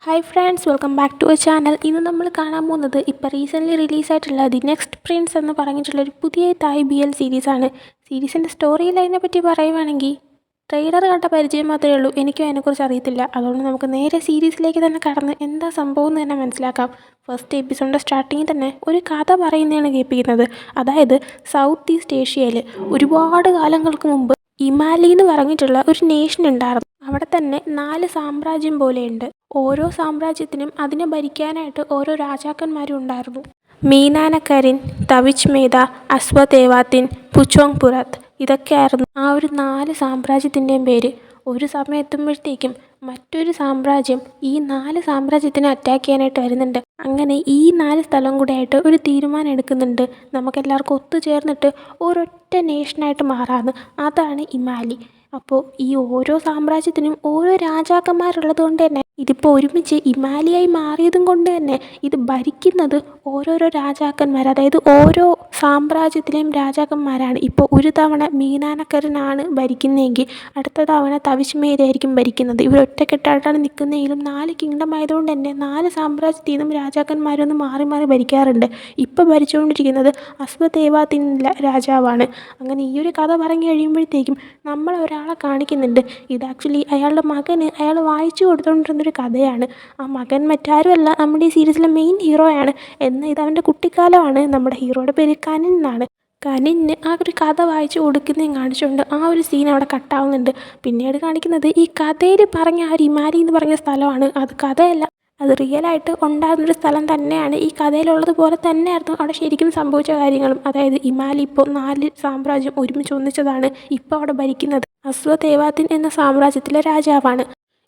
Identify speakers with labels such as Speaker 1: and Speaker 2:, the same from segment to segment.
Speaker 1: Hi friends, welcome back to a channel. ഇന്ന് നമ്മൾ കാണാൻ പോകുന്നത് ഇപ്പോൾ റീസെൻ്റ്ലി റിലീസായിട്ടുള്ള ദി നെക്സ്റ്റ് പ്രിൻസ് എന്ന് പറഞ്ഞിട്ടുള്ളൊരു പുതിയ തായ് BL സീരീസാണ്. സീരീസിൻ്റെ സ്റ്റോറി ലൈനെ പറ്റി പറയുവാണെങ്കിൽ ട്രെയിലർ കണ്ട പരിചയം മാത്രമേ ഉള്ളൂ. എനിക്കും അതിനെക്കുറിച്ച് അറിയത്തില്ല. അതുകൊണ്ട് നമുക്ക് നേരെ സീരീസിലേക്ക് തന്നെ കടന്ന് എന്താ സംഭവം എന്ന് തന്നെ മനസ്സിലാക്കാം. ഫസ്റ്റ് എപ്പിസോഡിൻ്റെ സ്റ്റാർട്ടിങ്ങിൽ തന്നെ ഒരു കഥ പറയുന്നതാണ് കേൾപ്പിക്കുന്നത്. അതായത് സൗത്ത് ഈസ്റ്റ് ഏഷ്യയിൽ ഒരുപാട് കാലങ്ങൾക്ക് മുമ്പ് ഇമാലി എന്ന് പറഞ്ഞിട്ടുള്ള ഒരു നേഷൻ ഉണ്ടായിരുന്നു. അവിടെ തന്നെ 4 സാമ്രാജ്യം പോലെയുണ്ട്. ഓരോ സാമ്രാജ്യത്തിനും അതിനെ ഭരിക്കാനായിട്ട് ഓരോ രാജാക്കന്മാരും ഉണ്ടായിരുന്നു. മീനാനക്കരിൻ, തവിച്ച് മേധ, അസ്വതേവാത്തിൻ, പുച്ചോങ് പുരത്ത് ഇതൊക്കെയായിരുന്നു ആ ഒരു 4 സാമ്രാജ്യത്തിൻ്റെയും പേര്. ഒരു സമയം എത്തുമ്പോഴത്തേക്കും മറ്റൊരു സാമ്രാജ്യം ഈ 4 സാമ്രാജ്യത്തിനെ അറ്റാക്ക് ചെയ്യാനായിട്ട് വരുന്നുണ്ട്. അങ്ങനെ ഈ 4 സ്ഥലം കൂടെ ആയിട്ട് ഒരു തീരുമാനം എടുക്കുന്നുണ്ട്. നമുക്കെല്ലാവർക്കും ഒത്തുചേർന്നിട്ട് ഒരൊറ്റ നേഷനായിട്ട് മാറാമെന്ന്. അതാണ് ഇമാലി. അപ്പോൾ ഈ ഓരോ സാമ്രാജ്യത്തിനും ഓരോ രാജാക്കന്മാരുള്ളത് കൊണ്ട് തന്നെ ഇതിപ്പോൾ ഒരുമിച്ച് ഇമാലിയായി മാറിയതും കൊണ്ട് തന്നെ ഇത് ഭരിക്കുന്നത് ഓരോരോ രാജാക്കന്മാർ, അതായത് ഓരോ സാമ്രാജ്യത്തിലെയും രാജാക്കന്മാരാണ്. ഇപ്പോൾ ഒരു തവണ മീനാനക്കരനാണ് ഭരിക്കുന്നതെങ്കിൽ അടുത്ത തവണ തവിച്ച് മേധയായിരിക്കും ഭരിക്കുന്നത്. ഇവർ ഒറ്റക്കെട്ടായിട്ടാണ് നിൽക്കുന്നതെങ്കിലും 4 കിങ്ഡം ആയതുകൊണ്ട് തന്നെ 4 സാമ്രാജ്യത്തിൽ നിന്നും രാജാക്കന്മാരൊന്ന് മാറി മാറി ഭരിക്കാറുണ്ട്. ഇപ്പോൾ ഭരിച്ചുകൊണ്ടിരിക്കുന്നത് അസ്വതേവാത്തിൻ രാജാവാണ്. അങ്ങനെ ഈ ഒരു കഥ പറഞ്ഞു കഴിയുമ്പോഴത്തേക്കും നമ്മൾ ഒരാളെ കാണിക്കുന്നുണ്ട്. ഇത് ആക്ച്വലി അയാളുടെ മകന് അയാൾ വായിച്ചു കൊടുത്തുകൊണ്ടിരുന്നൊരു കഥയാണ്. ആ മകൻ മറ്റാരുമല്ല, നമ്മുടെ ഈ സീരീസിലെ മെയിൻ ഹീറോയാണ്. എന്നാൽ ഇത് അവൻ്റെ കുട്ടിക്കാലമാണ്. നമ്മുടെ ഹീറോയുടെ പേര് കനിൻ എന്നാണ്. കനിന് ആ ഒരു കഥ വായിച്ചു കൊടുക്കുന്നതും കാണിച്ചുകൊണ്ട് ആ ഒരു സീൻ അവിടെ കട്ടാവുന്നുണ്ട്. പിന്നീട് കാണിക്കുന്നത് ഈ കഥയിൽ പറഞ്ഞ ആ ഒരു ഇമാലി എന്ന് പറഞ്ഞ സ്ഥലമാണ്. അത് കഥയല്ല, അത് റിയലായിട്ട് ഉണ്ടായിരുന്നൊരു സ്ഥലം തന്നെയാണ്. ഈ കഥയിലുള്ളതുപോലെ തന്നെയായിരുന്നു അവിടെ ശരിക്കും സംഭവിച്ച കാര്യങ്ങളും. അതായത് ഇമാലി ഇപ്പോൾ 4 സാമ്രാജ്യം ഒരുമിച്ച് ഒന്നിച്ചതാണ്. ഇപ്പോൾ അവിടെ ഭരിക്കുന്നത് അസ്വതേവാത്തിൻ എന്ന സാമ്രാജ്യത്തിലെ രാജാവാണ്.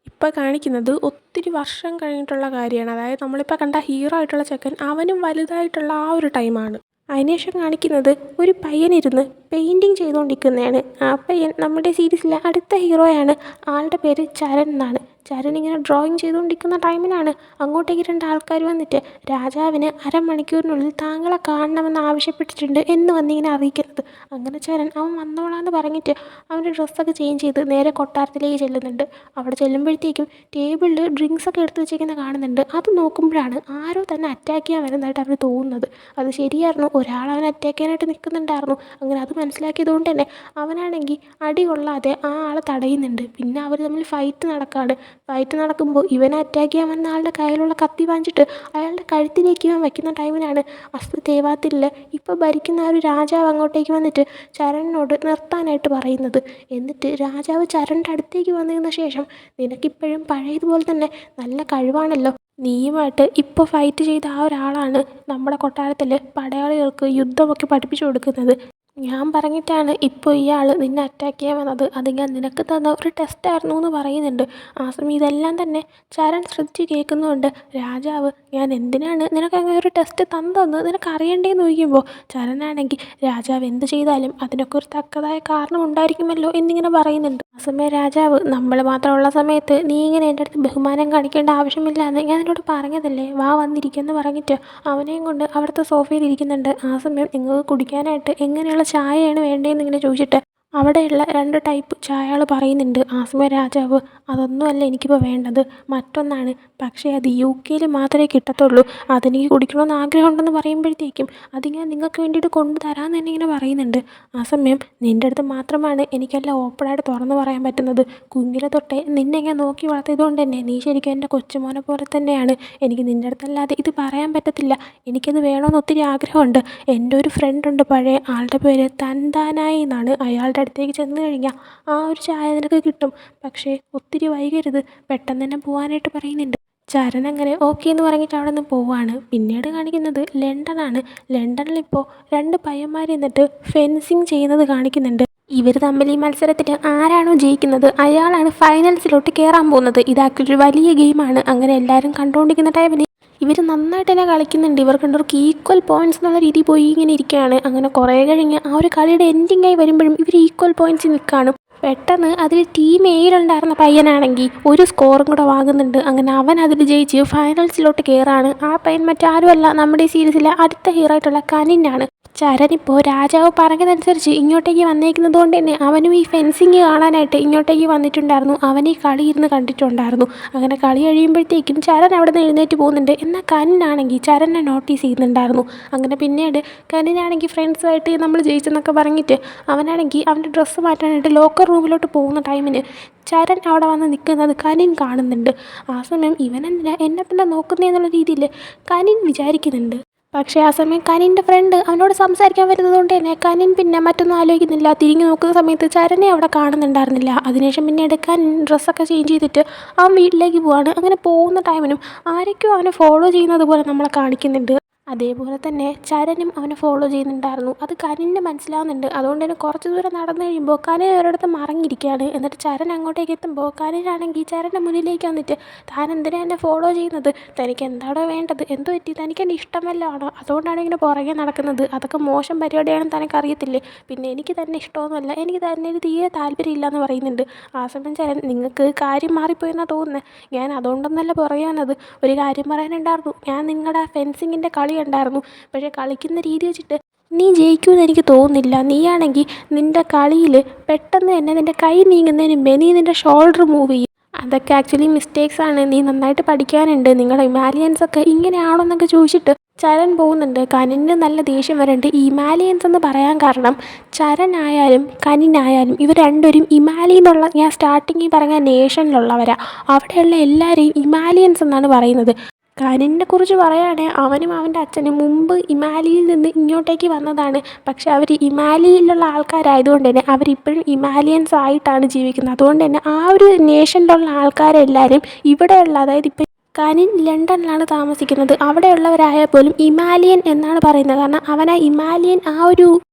Speaker 1: ഇപ്പോൾ കാണിക്കുന്നത് ഒത്തിരി വർഷം കഴിഞ്ഞിട്ടുള്ള കാര്യമാണ്. അതായത് നമ്മളിപ്പോൾ കണ്ട ഹീറോ ആയിട്ടുള്ള ചെക്കൻ അവനും വലുതായിട്ടുള്ള ആ ഒരു ടൈമാണ്. അതിനുശേഷം കാണിക്കുന്നത് ഒരു പയ്യനിരുന്ന് പെയിൻറ്റിങ് ചെയ്തുകൊണ്ടിരിക്കുന്നതാണ്. ആ പയ്യൻ നമ്മുടെ സീരീസിലെ അടുത്ത ഹീറോയാണ്. ആളുടെ പേര് ചരൺ എന്നാണ്. ചരൺ ഇങ്ങനെ ഡ്രോയിങ് ചെയ്തുകൊണ്ടിരിക്കുന്ന ടൈമിലാണ് അങ്ങോട്ടേക്ക് 2 ആൾക്കാർ വന്നിട്ട് രാജാവിന് അരമണിക്കൂറിനുള്ളിൽ താങ്കളെ കാണണമെന്ന് ആവശ്യപ്പെട്ടിട്ടുണ്ട് എന്ന് വന്നിങ്ങനെ അറിയിക്കുന്നത്. അങ്ങനെ ചരൺ അവൻ വന്നോളാന്ന് പറഞ്ഞിട്ട് അവൻ്റെ ഡ്രസ്സൊക്കെ ചേഞ്ച് ചെയ്ത് നേരെ കൊട്ടാരത്തിലേക്ക് ചെല്ലുന്നുണ്ട്. അവിടെ ചെല്ലുമ്പോഴത്തേക്കും ടേബിളിൽ ഡ്രിങ്ക്സൊക്കെ എടുത്ത് വെച്ചിരിക്കുന്ന കാണുന്നുണ്ട്. അത് നോക്കുമ്പോഴാണ് ആരോ തന്നെ അറ്റാക്ക് ചെയ്യാൻ വരുന്നതായിട്ട് അവന് തോന്നുന്നത്. അത് ശരിയായിരുന്നു, ഒരാൾ അവനെ അറ്റാക്ക് ചെയ്യാനായിട്ട് നിൽക്കുന്നുണ്ടായിരുന്നു. അങ്ങനെ അത് മനസ്സിലാക്കിയതുകൊണ്ട് തന്നെ അവനാണെങ്കിൽ അടി കൊള്ളാതെ ആ ആളെ തടയുന്നുണ്ട്. പിന്നെ അവർ തമ്മിൽ ഫൈറ്റ് നടക്കുകയാണ്. ഫൈറ്റ് നടക്കുമ്പോൾ ഇവനെ അറ്റാക്ക് ചെയ്യാൻ വന്ന ആളുടെ കയ്യിലുള്ള കത്തി വാങ്ങിച്ചിട്ട് അയാളുടെ കഴുത്തിലേക്ക് ഇവൻ വയ്ക്കുന്ന ടൈമിലാണ് അസ്വതേവാത്തിൽ ഇപ്പോൾ ഭരിക്കുന്ന ആ ഒരു രാജാവ് അങ്ങോട്ടേക്ക് വന്നിട്ട് ചരണിനോട് നിർത്താനായിട്ട് പറയുന്നത്. എന്നിട്ട് രാജാവ് ചരണിൻ്റെ അടുത്തേക്ക് വന്നതിന് ശേഷം നിനക്കിപ്പോഴും പഴയതുപോലെ തന്നെ നല്ല കഴിവാണല്ലോ, നീയുമായിട്ട് ഇപ്പോൾ ഫൈറ്റ് ചെയ്ത ആ ഒരാളാണ് നമ്മുടെ കൊട്ടാരത്തിൽ പടയാളികൾക്ക് യുദ്ധമൊക്കെ പഠിപ്പിച്ചു കൊടുക്കുന്നത്. ഞാൻ പറഞ്ഞിട്ടാണ് ഇപ്പോൾ ഇയാൾ നിന്നെ അറ്റാക്ക് ചെയ്യാൻ വന്നത്. അത് ഞാൻ നിനക്ക് തന്ന ഒരു ടെസ്റ്റായിരുന്നു എന്ന് പറയുന്നുണ്ട്. ആ സമയം ഇതെല്ലാം തന്നെ ചരൺ ശ്രദ്ധിച്ച് കേൾക്കുന്നുണ്ട്. രാജാവ് ഞാൻ എന്തിനാണ് നിനക്ക് അങ്ങനെ ഒരു ടെസ്റ്റ് തന്നതെന്ന് നിനക്ക് അറിയണ്ടേന്ന് ചോദിക്കുമ്പോൾ ചരനാണെങ്കിൽ രാജാവ് എന്ത് ചെയ്താലും അതിനൊക്കെ ഒരു തക്കതായ കാരണം ഉണ്ടായിരിക്കുമല്ലോ എന്നിങ്ങനെ പറയുന്നുണ്ട്. ആ സമയം രാജാവ് നമ്മൾ മാത്രമുള്ള സമയത്ത് നീ ഇങ്ങനെ എൻ്റെ അടുത്ത് ബഹുമാനം കാണിക്കേണ്ട ആവശ്യമില്ല എന്ന് ഞാൻ എന്നോട് പറഞ്ഞതല്ലേ, വാ വന്നിരിക്കുമെന്ന് പറഞ്ഞിട്ട് അവനെയും കൊണ്ട് അവിടുത്തെ സോഫയിൽ ഇരിക്കുന്നുണ്ട്. ആ സമയം നിങ്ങൾക്ക് കുടിക്കാനായിട്ട് എങ്ങനെയുള്ള ചായയാണ് വേണ്ടതെന്ന് ഇങ്ങനെ ചോദിച്ചിട്ട് അവിടെയുള്ള 2 ടൈപ്പ് ചായകൾ പറയുന്നുണ്ട്. ആ സമയം രാജാവ് അതൊന്നുമല്ല എനിക്കിപ്പോൾ വേണ്ടത്, മറ്റൊന്നാണ്. പക്ഷേ അത് UK മാത്രമേ കിട്ടത്തുള്ളൂ, അതെനിക്ക് കുടിക്കണമെന്ന് ആഗ്രഹമുണ്ടെന്ന് പറയുമ്പോഴത്തേക്കും അത് ഞാൻ നിങ്ങൾക്ക് വേണ്ടിയിട്ട് കൊണ്ടുതരാമെന്ന് തന്നെ ഇങ്ങനെ പറയുന്നുണ്ട്. ആ സമയം നിൻ്റെ അടുത്ത് മാത്രമാണ് എനിക്കെല്ലാം ഓപ്പണായിട്ട് തുറന്നു പറയാൻ പറ്റുന്നത്. കുഞ്ഞിലെ തൊട്ടേ നിന്നെ ഞാൻ നോക്കി വളർത്തിയതുകൊണ്ട് തന്നെ നീ ശരിക്കും എൻ്റെ കൊച്ചുമോനെ പോലെ തന്നെയാണ്. എനിക്ക് നിൻ്റെ അടുത്തല്ലാതെ ഇത് പറയാൻ പറ്റത്തില്ല. എനിക്കത് വേണമെന്ന് ഒത്തിരി ആഗ്രഹമുണ്ട്. എൻ്റെ ഒരു ഫ്രണ്ടുണ്ട് പഴയ, ആളുടെ പേര് തൻതാനായി എന്നാണ്. അയാളുടെ അടുത്തേക്ക് ചെന്ന് കഴിഞ്ഞാൽ ആ ഒരു ചായ നിനക്ക് കിട്ടും. പക്ഷേ ഒത്തിരി വൈകരുത്, പെട്ടെന്ന് തന്നെ പോകാനായിട്ട് പറയുന്നുണ്ട്. ചരൺ അങ്ങനെ ഓക്കെ എന്ന് പറഞ്ഞിട്ട് അവിടെ നിന്ന് പോവുകയാണ്. പിന്നീട് കാണിക്കുന്നത് ലണ്ടനാണ്. ലണ്ടനിലിപ്പോൾ 2 പയ്യന്മാർ എന്നിട്ട് ഫെൻസിങ് ചെയ്യുന്നത് കാണിക്കുന്നുണ്ട്. ഇവർ തമ്മിൽ ഈ മത്സരത്തിൽ ആരാണോ ജയിക്കുന്നത് അയാളാണ് ഫൈനൽസിലോട്ട് കയറാൻ പോകുന്നത്. ഇത് ആക്ച്വലി ഒരു വലിയ ഗെയിമാണ്. അങ്ങനെ എല്ലാവരും കണ്ടുകൊണ്ടിരിക്കുന്ന ടൈമിൽ ഇവർ നന്നായിട്ട് തന്നെ കളിക്കുന്നുണ്ട്. ഇവർ കണ്ടവർക്ക് ഈക്വൽ പോയിൻറ്റ്സ് എന്നുള്ള രീതിയിൽ പോയി ഇങ്ങനെ ഇരിക്കുകയാണ്. അങ്ങനെ കുറേ കഴിഞ്ഞ് ആ ഒരു കളിയുടെ എൻഡിങ്ങായി വരുമ്പോഴും ഇവർ ഈക്വൽ പോയിൻറ്റ്സ് നിൽക്കുകയാണ്. പെട്ടെന്ന് അതിൽ ടീം എയിലുണ്ടായിരുന്ന പയ്യനാണെങ്കിൽ ഒരു സ്കോറും കൂടെ വാങ്ങുന്നുണ്ട്. അങ്ങനെ അവൻ അതിൽ ജയിച്ച് ഫൈനൽസിലോട്ട് കയറാണ്. ആ പയ്യൻ മറ്റാരുമല്ല, നമ്മുടെ ഈ സീരീസിലെ അടുത്ത ഹീറോ ആയിട്ടുള്ള കനിനാണ്. ചരണിപ്പോൾ രാജാവ് പറഞ്ഞതനുസരിച്ച് ഇങ്ങോട്ടേക്ക് വന്നേക്കുന്നത് കൊണ്ട് തന്നെ അവനും ഈ ഫെൻസിങ് കാണാനായിട്ട് ഇങ്ങോട്ടേക്ക് വന്നിട്ടുണ്ടായിരുന്നു. അവൻ ഈ കളി ഇരുന്ന് കണ്ടിട്ടുണ്ടായിരുന്നു. അങ്ങനെ കളി കഴിയുമ്പോഴത്തേക്കും ചരൺ അവിടെ നിന്ന് എഴുന്നേറ്റ് പോകുന്നുണ്ട്. എന്നാൽ കനിനാണെങ്കിൽ ചരണിനെ നോട്ടീസ് ചെയ്യുന്നുണ്ടായിരുന്നു. അങ്ങനെ പിന്നീട് കനിനാണെങ്കിൽ ഫ്രണ്ട്സുമായിട്ട് നമ്മൾ ജയിച്ചെന്നൊക്കെ പറഞ്ഞിട്ട് അവനാണെങ്കിൽ അവൻ്റെ ഡ്രസ്സ് മാറ്റാനായിട്ട് ലോക്കർ റൂമിലോട്ട് പോകുന്ന ടൈമിന് ചരൺ അവിടെ വന്ന് നിൽക്കുന്നത് കനിൻ കാണുന്നുണ്ട്. ആ സമയം ഇവനെന്തിനാ എന്നെ തന്നെ നോക്കുന്നതെന്നുള്ള രീതിയിൽ കനിൻ വിചാരിക്കുന്നുണ്ട്. പക്ഷേ ആ സമയം കനിൻ്റെ ഫ്രണ്ട് അവനോട് സംസാരിക്കാൻ വരുന്നത് കൊണ്ട് തന്നെ കനിൻ പിന്നെ മറ്റൊന്നും ആലോചിക്കുന്നില്ല. തിരിഞ്ഞു നോക്കുന്ന സമയത്ത് ചരനെ അവിടെ കാണുന്നുണ്ടായിരുന്നില്ല. അതിനുശേഷം പിന്നീട് കനിൻ ഡ്രസ്സൊക്കെ ചേഞ്ച് ചെയ്തിട്ട് അവൻ വീട്ടിലേക്ക് പോവാണ്. അങ്ങനെ പോകുന്ന ടൈമിനും ആരൊക്കെയോ അവനെ ഫോളോ ചെയ്യുന്നത് പോലെ നമ്മളെ കാണിക്കുന്നുണ്ട്. അതേപോലെ തന്നെ ചരനും അവനെ ഫോളോ ചെയ്യുന്നുണ്ടായിരുന്നു. അത് കനിന് മനസ്സിലാവുന്നുണ്ട്. അതുകൊണ്ട് തന്നെ കുറച്ച് ദൂരം നടന്നു കഴിയുമ്പോൾ കനിൻ ഒരിടത്ത് മറങ്ങിയിരിക്കുകയാണ്. എന്നിട്ട് ചരൻ അങ്ങോട്ടേക്ക് എത്തുമ്പോൾ കനിനാണെങ്കിൽ ചരൻ്റെ മുന്നിലേക്ക് വന്നിട്ട് താൻ എന്തിനാ എന്നെ ഫോളോ ചെയ്യുന്നത്, തനിക്ക് എന്താണോ വേണ്ടത്, എന്ത് പറ്റി, തനിക്ക് എൻ്റെ ഇഷ്ടമല്ലാണോ, അതുകൊണ്ടാണ് ഇങ്ങനെ പുറകെ നടക്കുന്നത്, അതൊക്കെ മോശം പരിപാടിയാണെന്ന് തനിക്കറിയത്തില്ലേ, പിന്നെ എനിക്ക് തന്നെ ഇഷ്ടമൊന്നുമല്ല, എനിക്ക് തന്നെ ഇത് തീരെ താല്പര്യമില്ല എന്ന് പറയുന്നുണ്ട്. ആ സമയം ചരൻ നിങ്ങൾക്ക് കാര്യം മാറിപ്പോയെന്നാണ് തോന്നുന്നത്, ഞാൻ അതുകൊണ്ടൊന്നല്ല പുറകെ വന്നത്, ഒരു കാര്യം പറയാനുണ്ടായിരുന്നു, ഞാൻ നിങ്ങളുടെ ഫെൻസിങ്ങിൻ്റെ കളി ഉണ്ടായിരുന്നു, പക്ഷേ കളിക്കുന്ന രീതി വെച്ചിട്ട് നീ ജയിക്കുമെന്ന് എനിക്ക് തോന്നുന്നില്ല. നീയാണെങ്കിൽ നിൻ്റെ കളിയിൽ പെട്ടെന്ന് തന്നെ നിൻ്റെ കൈ നീങ്ങുന്നതിന് മുമ്പേ നീ നിൻ്റെ ഷോൾഡർ മൂവ് ചെയ്യും. അതൊക്കെ ആക്ച്വലി മിസ്റ്റേക്സ് ആണ്, നീ നന്നായിട്ട് പഠിക്കാനുണ്ട്, നിങ്ങളുടെ ഇമാലിയൻസ് ഒക്കെ ഇങ്ങനെയാണോ എന്നൊക്കെ ചോദിച്ചിട്ട് ചരൺ പോകുന്നുണ്ട്. കനിന് നല്ല ദേഷ്യം വരുന്നുണ്ട്. ഈ ഇമാലിയൻസ് എന്ന് പറയാൻ കാരണം ചരനായാലും കനിനായാലും ഇവർ രണ്ടുപേരും ഇമാലി എന്നുള്ള ഞാൻ സ്റ്റാർട്ടിങ്ങിൽ പറഞ്ഞ നേഷനിലുള്ളവരാണ്. അവിടെയുള്ള എല്ലാവരെയും ഇമാലിയൻസ് എന്നാണ് പറയുന്നത്. കനിനെ കുറിച്ച് പറയുകയാണെങ്കിൽ അവനും അവൻ്റെ അച്ഛനും മുമ്പ് ഇമാലിയിൽ നിന്ന് ഇങ്ങോട്ടേക്ക് വന്നതാണ്. പക്ഷെ അവർ ഇമാലിയിലുള്ള ആൾക്കാരായതുകൊണ്ട് തന്നെ അവരിപ്പോഴും ഇമാലിയൻസ് ആയിട്ടാണ് ജീവിക്കുന്നത്. അതുകൊണ്ട് തന്നെ ആ ഒരു നേഷനിലുള്ള ആൾക്കാരെല്ലാവരും ഇവിടെയുള്ള, അതായത് ഇപ്പം കനിൻ ലണ്ടനിലാണ് താമസിക്കുന്നത്, അവിടെയുള്ളവരായാൽ പോലും ഇമാലിയൻ എന്നാണ് പറയുന്നത്. കാരണം അവൻ ആ ഇമാലിയൻ ആ ഒരു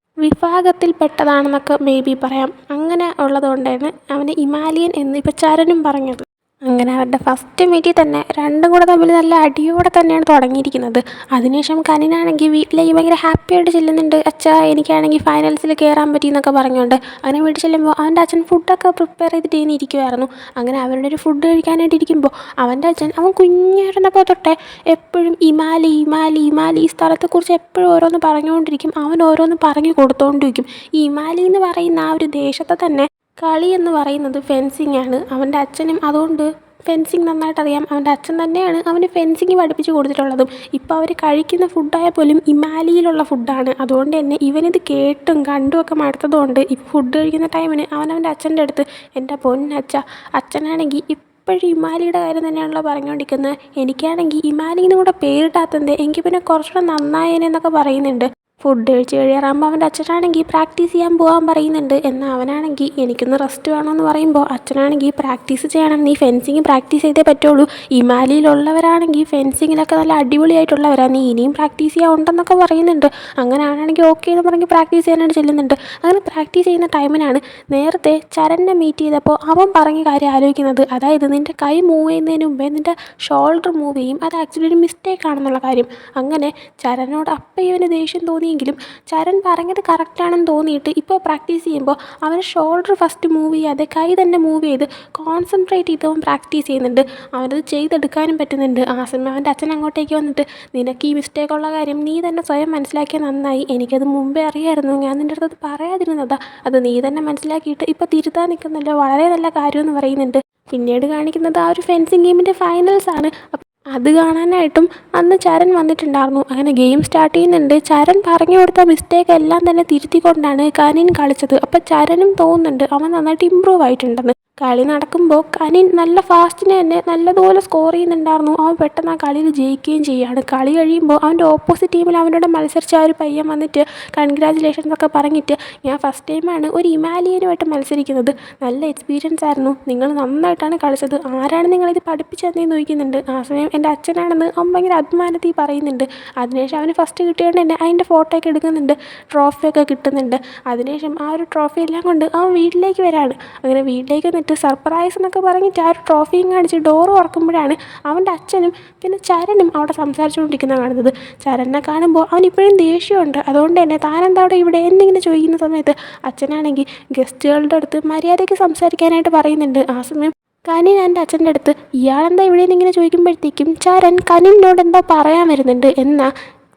Speaker 1: വിഭാഗത്തിൽ പെട്ടതാണെന്നൊക്കെ മേ ബി പറയാം. അങ്ങനെ ഉള്ളതുകൊണ്ടാണ് അവന് ഇമാലിയൻ എന്ന് ഇപ്പോൾ ചരനും പറഞ്ഞത്. അങ്ങനെ അവരുടെ ഫസ്റ്റ് മീറ്റിൽ തന്നെ രണ്ടും കൂടെ തമ്മിൽ നല്ല അടിയോടെ തന്നെയാണ് തുടങ്ങിയിരിക്കുന്നത്. അതിനുശേഷം കനിനാണെങ്കിൽ വീട്ടിലേക്ക് ഭയങ്കര ഹാപ്പിയായിട്ട് ചെല്ലുന്നുണ്ട്. അച്ഛാ എനിക്കാണെങ്കിൽ ഫൈനൽസിൽ കയറാൻ പറ്റി എന്നൊക്കെ പറഞ്ഞുകൊണ്ട് അങ്ങനെ വീട്ടിൽ ചെല്ലുമ്പോൾ അവൻ്റെ അച്ഛൻ ഫുഡൊക്കെ പ്രിപ്പയർ ചെയ്തിട്ട് ഇങ്ങനെ ഇരിക്കുമായിരുന്നു. അങ്ങനെ അവരുടെ ഒരു ഫുഡ് കഴിക്കാനായിട്ട് ഇരിക്കുമ്പോൾ അവൻ്റെ അച്ഛൻ അവൻ കുഞ്ഞായിരുന്നപ്പോൾ തൊട്ടേ എപ്പോഴും ഇമാലി ഇമാലി ഇമാലി ഈ സ്ഥലത്തെക്കുറിച്ച് എപ്പോഴും ഓരോന്ന് പറഞ്ഞുകൊണ്ടിരിക്കും. അവൻ ഓരോന്ന് പറഞ്ഞു കൊടുത്തുകൊണ്ടിരിക്കും. ഈ ഇമാലി എന്ന് പറയുന്ന ആ ഒരു ദേശത്തെ തന്നെ കളി എന്ന് പറയുന്നത് ഫെൻസിങ് ആണ്. അവൻ്റെ അച്ഛനും അതുകൊണ്ട് ഫെൻസിങ് നന്നായിട്ട് അറിയാം. അവൻ്റെ അച്ഛൻ തന്നെയാണ് അവന് ഫെൻസിങ് പഠിപ്പിച്ച് കൊടുത്തിട്ടുള്ളതും. ഇപ്പോൾ അവർ കഴിക്കുന്ന ഫുഡായാൽ പോലും ഇമാലിയിലുള്ള ഫുഡാണ്. അതുകൊണ്ട് തന്നെ ഇവനിത് കേട്ടും കണ്ടും ഒക്കെ മടുത്തതുകൊണ്ട് ഇപ്പോൾ ഫുഡ് കഴിക്കുന്ന ടൈമിന് അവൻ്റെ അച്ഛൻ്റെ അടുത്ത് എൻ്റെ പൊന്നച്ഛ, അച്ഛനാണെങ്കിൽ ഇപ്പോഴും ഇമാലിയുടെ കാര്യം തന്നെയാണല്ലോ പറഞ്ഞുകൊണ്ടിരിക്കുന്നത്, എനിക്കാണെങ്കിൽ ഇമാലിന്ന് കൂടെ പേരിട്ടാത്തത്, എനിക്ക് പിന്നെ കുറച്ചുകൂടെ നന്നായേനെന്നൊക്കെ പറയുന്നുണ്ട്. ഫുഡ് കഴിച്ച് കഴിയാറാകുമ്പോൾ അവൻ്റെ അച്ഛനാണെങ്കിൽ പ്രാക്ടീസ് ചെയ്യാൻ പോകാൻ പറയുന്നുണ്ട്. എന്നാൽ അവനാണെങ്കിൽ എനിക്കൊന്ന് റെസ്റ്റ് വേണമെന്ന് പറയുമ്പോൾ അച്ഛനാണെങ്കിൽ പ്രാക്ടീസ് ചെയ്യണം, നീ ഫെൻസിങ് പ്രാക്ടീസ് ചെയ്തേ പറ്റുള്ളൂ, ഇമാലിയിലുള്ളവരാണെങ്കിൽ ഫെൻസിങ്ങിലൊക്കെ നല്ല അടിപൊളിയായിട്ടുള്ളവരാണ്, നീ ഇനിയും പ്രാക്ടീസ് ചെയ്യാൻ ഉണ്ടെന്നൊക്കെ പറയുന്നുണ്ട്. അങ്ങനെ അവനാണെങ്കിൽ ഓക്കെ എന്ന് പറഞ്ഞ് പ്രാക്ടീസ് ചെയ്യാനായിട്ട് ചെല്ലുന്നുണ്ട്. അങ്ങനെ പ്രാക്ടീസ് ചെയ്യുന്ന ടൈമിനാണ് നേരത്തെ ചരനെ മീറ്റ് ചെയ്തപ്പോൾ അവൻ പറഞ്ഞ കാര്യം ആലോചിക്കുന്നത്. അതായത് നിൻ്റെ കൈ മൂവ് ചെയ്യുന്നതിന് മുമ്പേ നിൻ്റെ ഷോൾഡർ മൂവ് ചെയ്യും, അത് ആക്ച്വലി ഒരു മിസ്റ്റേക്ക് ആണെന്നുള്ള കാര്യം. അങ്ങനെ ചരനോട് അപ്പം ഇവന് ദേഷ്യം തോന്നിയെങ്കിലും ചരൺ പറഞ്ഞത് കറക്റ്റാണെന്ന് തോന്നിയിട്ട് ഇപ്പോൾ പ്രാക്ടീസ് ചെയ്യുമ്പോൾ അവന് ഷോൾഡർ ഫസ്റ്റ് മൂവ് ചെയ്യാതെ കൈ തന്നെ മൂവ് ചെയ്ത് കോൺസെൻട്രേറ്റ് ചെയ്ത് അവൻ പ്രാക്ടീസ് ചെയ്യുന്നുണ്ട്. അവനത് ചെയ്തെടുക്കാനും പറ്റുന്നുണ്ട്. ആ സമയം അവൻ്റെ അച്ഛൻ അങ്ങോട്ടേക്ക് വന്നിട്ട് നിനക്ക് ഈ മിസ്റ്റേക്കുള്ള കാര്യം നീ തന്നെ സ്വയം മനസ്സിലാക്കിയാൽ നന്നായി, എനിക്കത് മുമ്പേ അറിയാമായിരുന്നു, ഞാൻ നിൻ്റെ അടുത്ത് പറയാതിരുന്നതാ, അത് നീ തന്നെ മനസ്സിലാക്കിയിട്ട് ഇപ്പോൾ തിരുത്താൻ നിൽക്കുന്നല്ലോ, വളരെ നല്ല കാര്യമെന്ന് പറയുന്നുണ്ട്. പിന്നീട് കാണിക്കുന്നത് ആ ഒരു ഫെൻസിങ് ഗെയിമിൻ്റെ ഫൈനൽസ് ആണ്. അത് കാണാനായിട്ടും അന്ന് ചരൺ വന്നിട്ടുണ്ടായിരുന്നു. അങ്ങനെ ഗെയിം സ്റ്റാർട്ട് ചെയ്യുന്നുണ്ട്. ചരൺ പറഞ്ഞു കൊടുത്ത മിസ്റ്റേക്ക് എല്ലാം തന്നെ തിരുത്തിക്കൊണ്ടാണ് കനിൻ കളിച്ചത്. അപ്പോൾ ചരനും തോന്നുന്നുണ്ട് അവൻ നന്നായിട്ട് ഇമ്പ്രൂവ് ആയിട്ടുണ്ടെന്ന്. കളി നടക്കുമ്പോൾ കനിൻ നല്ല ഫാസ്റ്റിന് തന്നെ നല്ലതുപോലെ സ്കോർ ചെയ്യുന്നുണ്ടായിരുന്നു. അവൻ പെട്ടെന്ന് ആ കളിയിൽ ജയിക്കുകയും ചെയ്യുകയാണ്. കളി കഴിയുമ്പോൾ അവൻ്റെ ഓപ്പോസിറ്റ് ടീമിൽ അവനോട് മത്സരിച്ച ആ ഒരു പയ്യൻ വന്നിട്ട് കൺഗ്രാജുലേഷൻസ് ഒക്കെ പറഞ്ഞിട്ട് ഞാൻ ഫസ്റ്റ് ടൈമാണ് ഒരു ഇമാലിയനുമായിട്ട് മത്സരിക്കുന്നത്, നല്ല എക്സ്പീരിയൻസ് ആയിരുന്നു, നിങ്ങൾ നന്നായിട്ടാണ് കളിച്ചത്, ആരാണ് നിങ്ങളിത് പഠിപ്പിച്ചതെന്ന് ചോദിക്കുന്നുണ്ട്. ആ സമയം എൻ്റെ അച്ഛനാണെന്ന് അവൻ ഭയങ്കര അഭിമാനത്തിൽ പറയുന്നുണ്ട്. അതിനുശേഷം അവന് ഫസ്റ്റ് കിട്ടിയതുകൊണ്ട് തന്നെ അതിൻ്റെ ഫോട്ടോ ഒക്കെ എടുക്കുന്നുണ്ട്, ട്രോഫിയൊക്കെ കിട്ടുന്നുണ്ട്. അതിനുശേഷം ആ ഒരു ട്രോഫി എല്ലാം കൊണ്ട് അവൻ വീട്ടിലേക്ക് വരാണ്. അങ്ങനെ വീട്ടിലേക്ക് വന്നിട്ട് സർപ്രൈസ് എന്നൊക്കെ പറഞ്ഞിട്ട് ആ ഒരു ട്രോഫിയും കാണിച്ച് ഡോറ് തുറക്കുമ്പോഴാണ് അവൻ്റെ അച്ഛനും പിന്നെ ചരനും അവിടെ സംസാരിച്ചുകൊണ്ടിരിക്കുന്നത് കാണുന്നത്. ചരനെ കാണുമ്പോൾ അവനിപ്പോഴും ദേഷ്യമുണ്ട്. അതുകൊണ്ട് തന്നെ താനെന്താ അവിടെ ഇവിടെ എന്നിങ്ങനെ ചോദിക്കുന്ന സമയത്ത് അച്ഛനാണെങ്കിൽ ഗസ്റ്റുകളുടെ അടുത്ത് മര്യാദയ്ക്ക് സംസാരിക്കാനായിട്ട് പറയുന്നുണ്ട്. ആ സമയം കനിൻ എൻ്റെ അച്ഛൻ്റെ അടുത്ത് ഇയാളെന്താ ഇവിടെ നിന്ന് ഇങ്ങനെ ചോദിക്കുമ്പോഴത്തേക്കും ചരൺ കനിനോട് എന്തോ പറയാൻ വരുന്നുണ്ട്. എന്നാൽ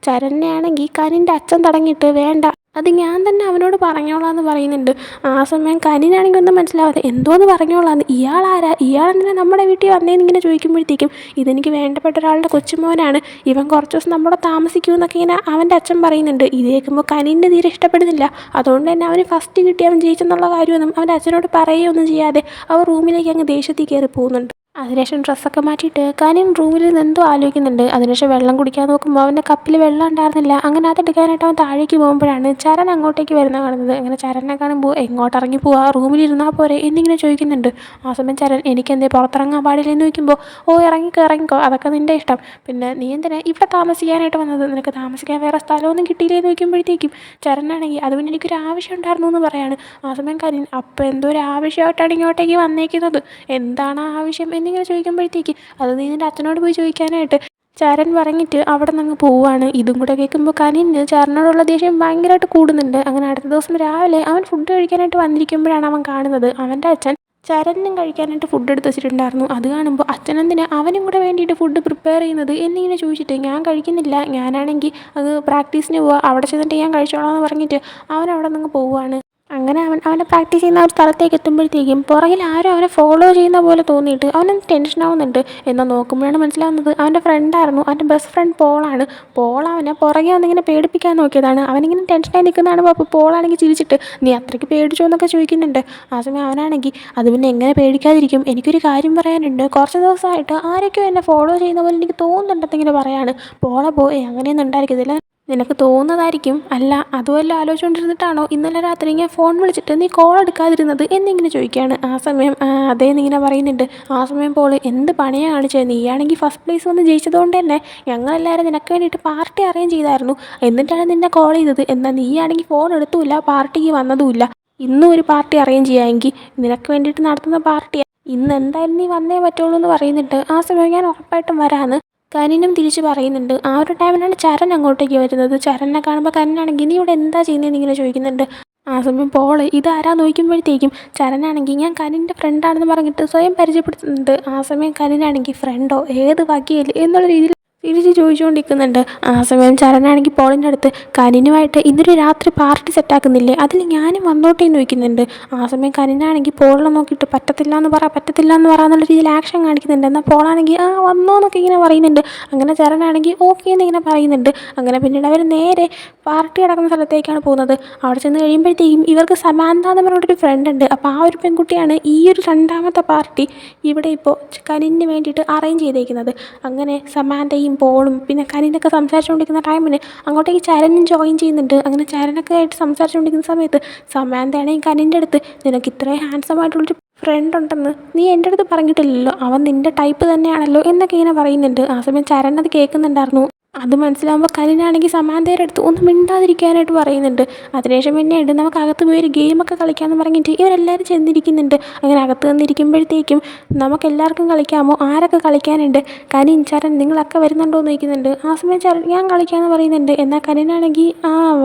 Speaker 1: ചരണിനെയാണെങ്കിൽ കനിൻ്റെ അച്ഛൻ തടങ്ങിയിട്ട് വേണ്ട, അത് ഞാൻ തന്നെ അവനോട് പറഞ്ഞോളാന്ന് പറയുന്നുണ്ട്. ആ സമയം കനിനാണെങ്കിൽ ഒന്നും മനസ്സിലാവാതെ എന്തോന്ന് പറഞ്ഞോളാന്ന്, ഇയാളാരാ, ഇയാളെന്തിനാ നമ്മുടെ വീട്ടിൽ വന്നേന്ന് ഇങ്ങനെ ചോദിക്കുമ്പോഴത്തേക്കും ഇതെനിക്ക് വേണ്ടപ്പെട്ട ഒരാളുടെ കൊച്ചുമോനാണ്, ഇവൻ കുറച്ച് ദിവസം നമ്മുടെ താമസിക്കുമെന്നൊക്കെ ഇങ്ങനെ അവൻ്റെ അച്ഛൻ പറയുന്നുണ്ട്. ഇത് കേൾക്കുമ്പോൾ കനിൻ്റെ തീരെ ഇഷ്ടപ്പെടുന്നില്ല. അതുകൊണ്ട് തന്നെ അവന് ഫസ്റ്റ് കിട്ടി അവൻ ജയിച്ചെന്നുള്ള കാര്യമൊന്നും അവൻ്റെ അച്ഛനോട് പറയുകയൊന്നും ചെയ്യാതെ അവർ റൂമിലേക്ക് അങ്ങ് ദേഷ്യത്തിൽ കയറി പോകുന്നുണ്ട്. അതിനുശേഷം ഡ്രസ്സൊക്കെ മാറ്റിയിട്ട് കനിൻ റൂമിൽ നിന്ന് എന്തോ ആലോചിക്കുന്നുണ്ട്. അതിനുശേഷം വെള്ളം കുടിക്കാൻ നോക്കുമ്പോൾ അവൻ്റെ കപ്പിൽ വെള്ളം ഉണ്ടായിരുന്നില്ല. അങ്ങനെ അതെടുക്കാനായിട്ട് അവൻ താഴേക്ക് പോകുമ്പോഴാണ് ചരൺ അങ്ങോട്ടേക്ക് വരുന്നത് കാണുന്നത്. അങ്ങനെ ചരണിനെ കാണുമ്പോൾ എങ്ങോട്ട് ഇറങ്ങി പോവാ, റൂമിലിരുന്നാൽ പോരെ എന്നിങ്ങനെ ചോദിക്കുന്നുണ്ട്. ആ സമയം ചരൺ എനിക്കെന്തേ പുറത്തിറങ്ങാൻ പാടില്ലെന്ന് ചോദിക്കുമ്പോൾ ഇറങ്ങിക്കോ ഇറങ്ങിക്കോ, അതൊക്കെ നിൻ്റെ ഇഷ്ടം, പിന്നെ നീ എന്തിനാ ഇവിടെ താമസിക്കാനായിട്ട് വന്നത്, നിനക്ക് താമസിക്കാൻ വേറെ സ്ഥലമൊന്നും കിട്ടിയില്ലേന്ന് ചോദിക്കുമ്പോഴത്തേക്കും ചരണാണെങ്കിൽ അത് പിന്നെ എനിക്കൊരു ആവശ്യം ഉണ്ടായിരുന്നു എന്ന് പറയാണ്. ആ സമയം കനിൻ അപ്പോൾ എന്തോ ഒരു ആവശ്യമായിട്ടാണ് ഇങ്ങോട്ടേക്ക് വന്നേക്കുന്നത്, എന്താണ് ആ ആവശ്യം എന്നിങ്ങനെ ചോദിക്കുമ്പോഴത്തേക്ക് അത് നീ നിൻ്റെ അച്ഛനോട് പോയി ചോദിക്കാനായിട്ട് ചരൺ പറഞ്ഞിട്ട് അവിടെ നിന്ന് അങ്ങ് പോവുകയാണ്. ഇതും കൂടെ കേൾക്കുമ്പോൾ കനിന് ചരണിനോടുള്ള ദേഷ്യം ഭയങ്കരമായിട്ട് കൂടുന്നുണ്ട്. അങ്ങനെ അടുത്ത ദിവസം രാവിലെ അവൻ ഫുഡ് കഴിക്കാനായിട്ട് വന്നിരിക്കുമ്പോഴാണ് അവൻ കാണുന്നത് അവൻ്റെ അച്ഛൻ ചരണിനും കഴിക്കാനായിട്ട് ഫുഡ് എടുത്ത് വെച്ചിട്ടുണ്ടായിരുന്നു. അത് കാണുമ്പോൾ അച്ഛനെന്തിനാ അവനും കൂടെ വേണ്ടിയിട്ട് ഫുഡ് പ്രിപ്പയർ ചെയ്യുന്നത് എന്നിങ്ങനെ ചോദിച്ചിട്ട് ഞാൻ കഴിക്കുന്നില്ല, ഞാനാണെങ്കിൽ അത് പ്രാക്ടീസിന് പോവുക, അവിടെ ചെന്നിട്ട് ഞാൻ കഴിച്ചോളാം എന്ന് പറഞ്ഞിട്ട് അവൻ അവിടെ നിന്ന് പോവുകയാണ്. അങ്ങനെ അവനെ പ്രാക്ടീസ് ചെയ്യുന്ന ഒരു സ്ഥലത്തേക്ക് എത്തുമ്പോഴത്തേക്കും പുറകിൽ ആരും അവനെ ഫോളോ ചെയ്യുന്ന പോലെ തോന്നിയിട്ട് അവനൊന്ന് ടെൻഷൻ ആവുന്നുണ്ട്. എന്നാൽ നോക്കുമ്പോഴാണ് മനസ്സിലാവുന്നത് അവൻ്റെ ഫ്രണ്ടായിരുന്നു, അവൻ്റെ ബെസ്റ്റ് ഫ്രണ്ട് പോളാണ്. പോൾ അവനെ പുറകെ വന്നിങ്ങനെ പേടിപ്പിക്കാൻ നോക്കിയതാണ്. അവനിങ്ങനെ ടെൻഷനായി നിൽക്കുന്നതാണ്. അപ്പോൾ പോളാണെങ്കിൽ ചിരിച്ചിട്ട് നീ അത്രയ്ക്ക് പേടിച്ചോ എന്നൊക്കെ ചോദിക്കുന്നുണ്ട്. ആ സമയം അവനാണെങ്കിൽ അത് പിന്നെ എങ്ങനെ പേടിക്കാതിരിക്കും, എനിക്കൊരു കാര്യം പറയാനുണ്ട്, കുറച്ച് ദിവസമായിട്ട് ആരൊക്കെയോ എന്നെ ഫോളോ ചെയ്യുന്ന പോലെ എനിക്ക് തോന്നുന്നുണ്ടെന്നിങ്ങനെ പറയാണ്. പോളെ പോയി അങ്ങനെയൊന്നും ഉണ്ടായിരിക്കത്തില്ല, നിനക്ക് തോന്നുന്നതായിരിക്കും, അല്ല അതുമല്ല ആലോചിച്ചുകൊണ്ടിരുന്നിട്ടാണോ ഇന്നലെ രാത്രി ഇങ്ങനെ ഫോൺ വിളിച്ചിട്ട് നീ കോൾ എടുക്കാതിരുന്നത് എന്നിങ്ങനെ ചോദിക്കുകയാണ്. ആ സമയം അതേന്നിങ്ങനെ പറയുന്നുണ്ട്. ആ സമയം പോൾ എന്ത് പണിയാണ് കാണിച്ചത്, നീയാണെങ്കിൽ ഫസ്റ്റ് പ്ലേസ് വന്ന് ജയിച്ചതുകൊണ്ട് തന്നെ ഞങ്ങളെല്ലാവരും നിനക്ക് വേണ്ടിയിട്ട് പാർട്ടി അറേഞ്ച് ചെയ്തായിരുന്നു, എന്നിട്ടാണ് നിന്നെ കോൾ ചെയ്തത്, എന്നാൽ നീയാണെങ്കിൽ ഫോൺ എടുത്തുമില്ല, പാർട്ടിക്ക് വന്നതുമില്ല. ഇന്നും ഒരു പാർട്ടി അറേഞ്ച് ചെയ്യാമെങ്കിൽ നിനക്ക് വേണ്ടിയിട്ട് നടത്തുന്ന പാർട്ടിയാണ്, ഇന്ന് എന്തായാലും നീ വന്നേ പറ്റുള്ളൂ എന്ന് പറയുന്നുണ്ട്. ആ സമയം ഞാൻ ഉറപ്പായിട്ടും വരാമെന്ന് കനിനും തിരിച്ച് പറയുന്നുണ്ട്. ആ ഒരു ടൈമിലാണ് ചരൺ അങ്ങോട്ടേക്ക് വരുന്നത്. ചരണിനെ കാണുമ്പോൾ കനിനാണെങ്കിൽ നീ ഇവിടെ എന്താ ചെയ്യുന്നതെന്ന് ഇങ്ങനെ ചോദിക്കുന്നുണ്ട്. ആ സമയം പോള് ഇതാരാ നോക്കുമ്പോഴത്തേക്കും ചരനാണെങ്കിൽ ഞാൻ കനിൻ്റെ ഫ്രണ്ടാണെന്ന് പറഞ്ഞിട്ട് സ്വയം പരിചയപ്പെടുത്തുന്നുണ്ട്. ആ സമയം കനിനാണെങ്കിൽ ഫ്രണ്ടോ ഏത് വകയിൽ എന്നുള്ള രീതിയിൽ തിരിച്ച് ചോദിച്ചുകൊണ്ടിരിക്കുന്നുണ്ട്. ആ സമയം ചരനാണെങ്കിൽ പോളിൻ്റെ അടുത്ത് കനിനുമായിട്ട് ഇന്നൊരു രാത്രി പാർട്ടി സെറ്റാക്കുന്നില്ലേ, അതിൽ ഞാനും വന്നോട്ടെ എന്ന് ചോദിക്കുന്നുണ്ട്. ആ സമയം കനിനാണെങ്കിൽ പോളിനെ നോക്കിയിട്ട് പറ്റത്തില്ല എന്ന് പറ എന്നുള്ള രീതിയിൽ ആക്ഷൻ കാണിക്കുന്നുണ്ട്. എന്നാൽ പോളാണെങ്കിൽ വന്നോ എന്നൊക്കെ ഇങ്ങനെ പറയുന്നുണ്ട്. അങ്ങനെ ചരനാണെങ്കിൽ ഓക്കെ എന്നിങ്ങനെ പറയുന്നുണ്ട്. അങ്ങനെ പിന്നീട് അവർ നേരെ പാർട്ടി നടക്കുന്ന സ്ഥലത്തേക്കാണ് പോകുന്നത്. അവിടെ ചെന്ന് കഴിയുമ്പോഴത്തേക്കും ഇവർക്ക് സമാന്ത എന്ന് പറഞ്ഞിട്ടൊരു ഫ്രണ്ട് ഉണ്ട്. അപ്പോൾ ആ ഒരു പെൺകുട്ടിയാണ് ഈ ഒരു രണ്ടാമത്തെ പാർട്ടി ഇവിടെ ഇപ്പോൾ കനിന് വേണ്ടിയിട്ട് അറേഞ്ച് ചെയ്തേക്കുന്നത്. അങ്ങനെ സമാന്തയും പോളും പിന്നെ കനിനൊക്കെ സംസാരിച്ചുകൊണ്ടിരിക്കുന്ന ടൈമിന് അങ്ങോട്ടേക്ക് ചരനും ജോയിൻ ചെയ്യുന്നുണ്ട്. അങ്ങനെ ചരനൊക്കെ ആയിട്ട് സംസാരിച്ചുകൊണ്ടിരിക്കുന്ന സമയത്ത് സമാന്തയാണെങ്കിൽ കനിൻ്റെ അടുത്ത് നിനക്ക് ഇത്രയും ഹാൻസം ആയിട്ടുള്ളൊരു ഫ്രണ്ട് ഉണ്ടെന്ന് നീ എൻ്റെ അടുത്ത് പറഞ്ഞിട്ടില്ലല്ലോ, അവൻ നിൻ്റെ ടൈപ്പ് തന്നെയാണല്ലോ എന്നൊക്കെ ഇങ്ങനെ പറയുന്നുണ്ട്. ആ സമയം ചരൻ അത് കേൾക്കുന്നുണ്ടായിരുന്നു. അത് മനസ്സിലാകുമ്പോൾ കനിനാണെങ്കിൽ സമാന്തയുടെ അടുത്ത് ഒന്നും മിണ്ടാതിരിക്കാനായിട്ട് പറയുന്നുണ്ട്. അതിനുശേഷം പിന്നീട് നമുക്ക് അകത്ത് പോയി ഒരു ഗെയിമൊക്കെ കളിക്കാമെന്ന് പറഞ്ഞിട്ട് ഇവരെല്ലാവരും ചെന്നിരിക്കുന്നുണ്ട്. അങ്ങനെ അകത്ത് വന്നിരിക്കുമ്പോഴത്തേക്കും നമുക്കെല്ലാവർക്കും കളിക്കാമോ, ആരൊക്കെ കളിക്കാനുണ്ട്, കനിൻ ചരൻ നിങ്ങളൊക്കെ വരുന്നുണ്ടോ എന്ന് ചോദിക്കുന്നുണ്ട്. ആ സമയം ചരൻ ഞാൻ കളിക്കാമെന്ന് പറയുന്നുണ്ട്. എന്നാൽ കനിനാണെങ്കിൽ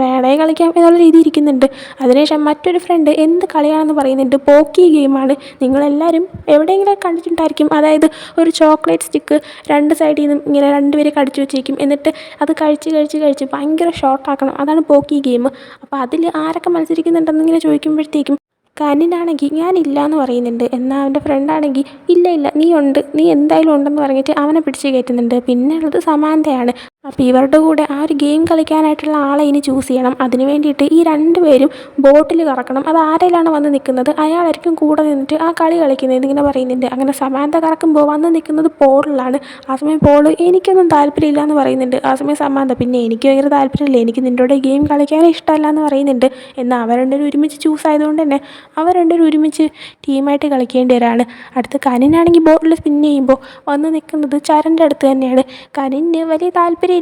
Speaker 1: വേണേ കളിക്കാം എന്നുള്ള രീതി ഇരിക്കുന്നുണ്ട്. അതിനുശേഷം മറ്റൊരു ഫ്രണ്ട് എന്ത് കളിയാണെന്ന് പറയുന്നുണ്ട്. പോക്കി ഗെയിമാണ്, നിങ്ങളെല്ലാവരും എവിടെയെങ്കിലും കണ്ടിട്ടുണ്ടായിരിക്കും, അതായത് ഒരു ചോക്ലേറ്റ് സ്റ്റിക്ക് രണ്ട് സൈഡിൽ നിന്നും ഇങ്ങനെ രണ്ടുപേരെ കടിച്ചു വെച്ചേക്കും, എന്നിട്ട് അത് കഴിച്ച് ഭയങ്കര ഷോർട്ടാക്കണം, അതാണ് പോക്കി ഗെയിം. അപ്പോൾ അതിൽ ആരൊക്കെ മത്സരിക്കുന്നുണ്ടെന്നിങ്ങനെ ചോദിക്കുമ്പോഴത്തേക്കും കനിനാണെങ്കിൽ ഞാനില്ല എന്ന് പറയുന്നുണ്ട്. എന്നാൽ അവൻ്റെ ഫ്രണ്ടാണെങ്കിൽ ഇല്ല നീ ഉണ്ട്, നീ എന്തായാലും ഉണ്ടെന്ന് പറഞ്ഞിട്ട് അവനെ പിടിച്ച് കയറ്റുന്നുണ്ട്. പിന്നെ ഉള്ളത് സമാന്തയാണ്. അപ്പോൾ ഇവരുടെ കൂടെ ആ ഒരു ഗെയിം കളിക്കാനായിട്ടുള്ള ആളെ ഇനി ചൂസ് ചെയ്യണം. അതിന് വേണ്ടിയിട്ട് ഈ രണ്ടുപേരും ബോട്ടിൽ കറക്കണം, അത് ആരെയിലാണ് വന്ന് നിൽക്കുന്നത് അയാളായിരിക്കും കൂടെ നിന്നിട്ട് ആ കളി കളിക്കുന്നത് എന്നിങ്ങനെ പറയുന്നുണ്ട്. അങ്ങനെ സമാന്ത കറക്കുമ്പോൾ വന്ന് നിൽക്കുന്നത് പോളിലാണ്. ആ സമയം പോൾ എനിക്കൊന്നും താല്പര്യമില്ല എന്ന് പറയുന്നുണ്ട്. ആ സമയം സമാന്ത പിന്നെ എനിക്ക് ഭയങ്കര താല്പര്യമില്ല, എനിക്ക് നിൻ്റെ കൂടെ ഗെയിം കളിക്കാനേ ഇഷ്ടമല്ല എന്ന് പറയുന്നുണ്ട്. എന്നാൽ അവർ രണ്ടുപേരും ഒരുമിച്ച് ചൂസ് ആയതുകൊണ്ട് തന്നെ അവർ രണ്ടുപേരും ഒരുമിച്ച് ടീമായിട്ട് കളിക്കേണ്ടി വരാണ്. അടുത്ത് കനിനാണെങ്കിൽ ബോട്ടിൽ സ്പിൻ ചെയ്യുമ്പോൾ വന്ന് നിൽക്കുന്നത് ചരൻ്റെ അടുത്ത് തന്നെയാണ്. കനിന് വലിയ താല്പര്യമില്ല,